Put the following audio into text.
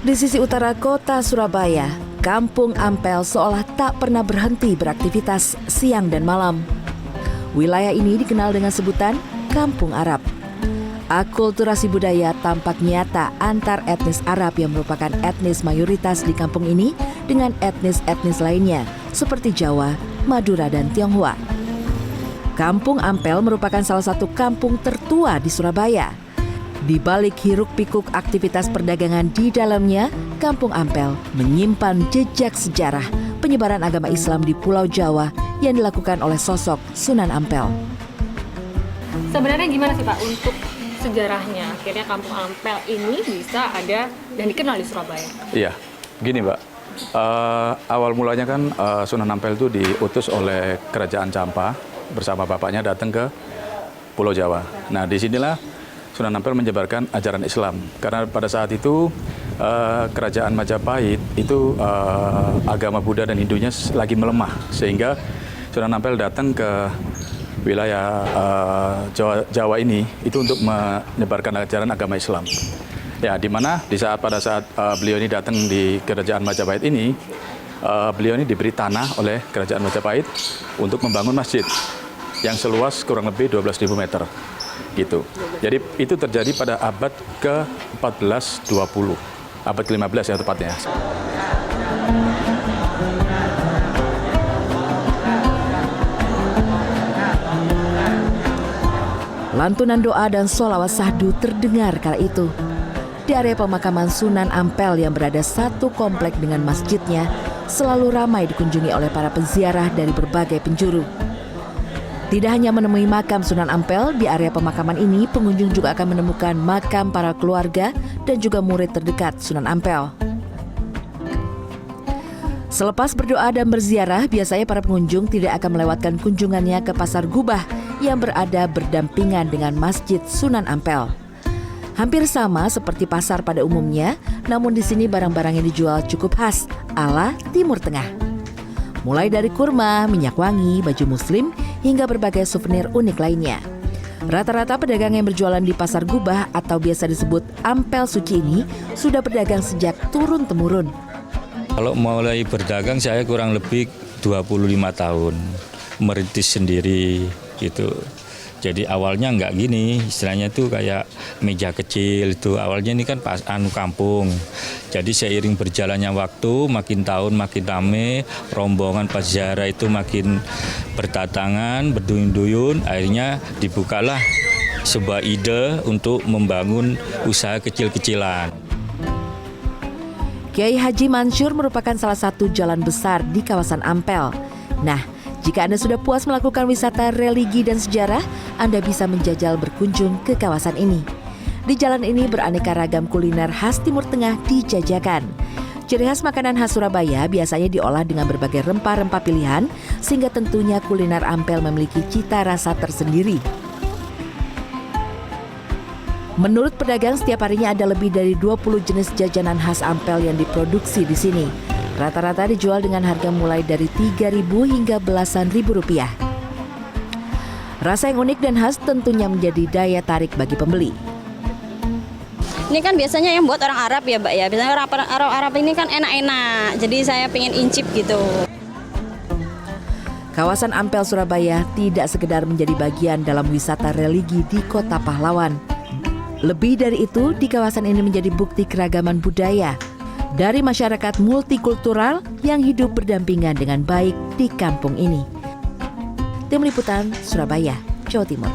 Di sisi utara kota Surabaya, Kampung Ampel seolah tak pernah berhenti beraktivitas siang dan malam. Wilayah ini dikenal dengan sebutan Kampung Arab. Akulturasi budaya tampak nyata antar etnis Arab yang merupakan etnis mayoritas di kampung ini dengan etnis-etnis lainnya seperti Jawa, Madura, dan Tionghoa. Kampung Ampel merupakan salah satu kampung tertua di Surabaya. Di balik hiruk-pikuk aktivitas perdagangan di dalamnya, Kampung Ampel menyimpan jejak sejarah penyebaran agama Islam di Pulau Jawa yang dilakukan oleh sosok Sunan Ampel. Sebenarnya gimana sih Pak untuk sejarahnya akhirnya Kampung Ampel ini bisa ada dan dikenal di Surabaya? Iya, gini Mbak, awal mulanya kan Sunan Ampel itu diutus oleh Kerajaan Campa bersama bapaknya datang ke Pulau Jawa. Nah, disinilah Sunan Ampel menyebarkan ajaran Islam. Karena pada saat itu Kerajaan Majapahit itu agama Buddha dan Hindunya lagi melemah. Sehingga Sunan Ampel datang ke wilayah Jawa ini itu untuk menyebarkan ajaran agama Islam. Ya, di mana pada saat beliau ini datang di Kerajaan Majapahit ini, beliau ini diberi tanah oleh Kerajaan Majapahit untuk membangun masjid yang seluas kurang lebih 12.000 meter. Gitu. Jadi itu terjadi pada abad ke-14-20, abad ke-15 ya tepatnya. Lantunan doa dan sholawat sahdu terdengar kala itu. Di area pemakaman Sunan Ampel yang berada satu komplek dengan masjidnya, selalu ramai dikunjungi oleh para peziarah dari berbagai penjuru. Tidak hanya menemui makam Sunan Ampel, di area pemakaman ini pengunjung juga akan menemukan makam para keluarga dan juga murid terdekat Sunan Ampel. Selepas berdoa dan berziarah, biasanya para pengunjung tidak akan melewatkan kunjungannya ke Pasar Gubah yang berada berdampingan dengan Masjid Sunan Ampel. Hampir sama seperti pasar pada umumnya, namun di sini barang-barang yang dijual cukup khas ala Timur Tengah. Mulai dari kurma, minyak wangi, baju muslim, hingga berbagai souvenir unik lainnya. Rata-rata pedagang yang berjualan di Pasar Gubah atau biasa disebut Ampel Suci ini sudah berdagang sejak turun-temurun. Kalau mulai berdagang saya kurang lebih 25 tahun, merintis sendiri gitu. Jadi awalnya nggak gini, istilahnya tuh kayak meja kecil itu. Awalnya ini kan kampung. Jadi seiring berjalannya waktu, makin tahun makin rame, rombongan peziarah itu makin berdatangan, berduyun-duyun. Akhirnya dibukalah sebuah ide untuk membangun usaha kecil-kecilan. Kiai Haji Mansur merupakan salah satu jalan besar di kawasan Ampel. Nah, jika Anda sudah puas melakukan wisata religi dan sejarah, Anda bisa menjajal berkunjung ke kawasan ini. Di jalan ini beraneka ragam kuliner khas Timur Tengah dijajakan. Ciri khas makanan khas Surabaya biasanya diolah dengan berbagai rempah-rempah pilihan, sehingga tentunya kuliner Ampel memiliki cita rasa tersendiri. Menurut pedagang, setiap harinya ada lebih dari 20 jenis jajanan khas Ampel yang diproduksi di sini. Rata-rata dijual dengan harga mulai dari 3.000 hingga belasan ribu rupiah. Rasa yang unik dan khas tentunya menjadi daya tarik bagi pembeli. Ini kan biasanya yang buat orang Arab ya, Mbak ya. Biasanya orang Arab ini kan enak-enak. Jadi saya pengen incip gitu. Kawasan Ampel Surabaya tidak sekedar menjadi bagian dalam wisata religi di Kota Pahlawan. Lebih dari itu, di kawasan ini menjadi bukti keragaman budaya dari masyarakat multikultural yang hidup berdampingan dengan baik di kampung ini. Tim Liputan, Surabaya, Jawa Timur.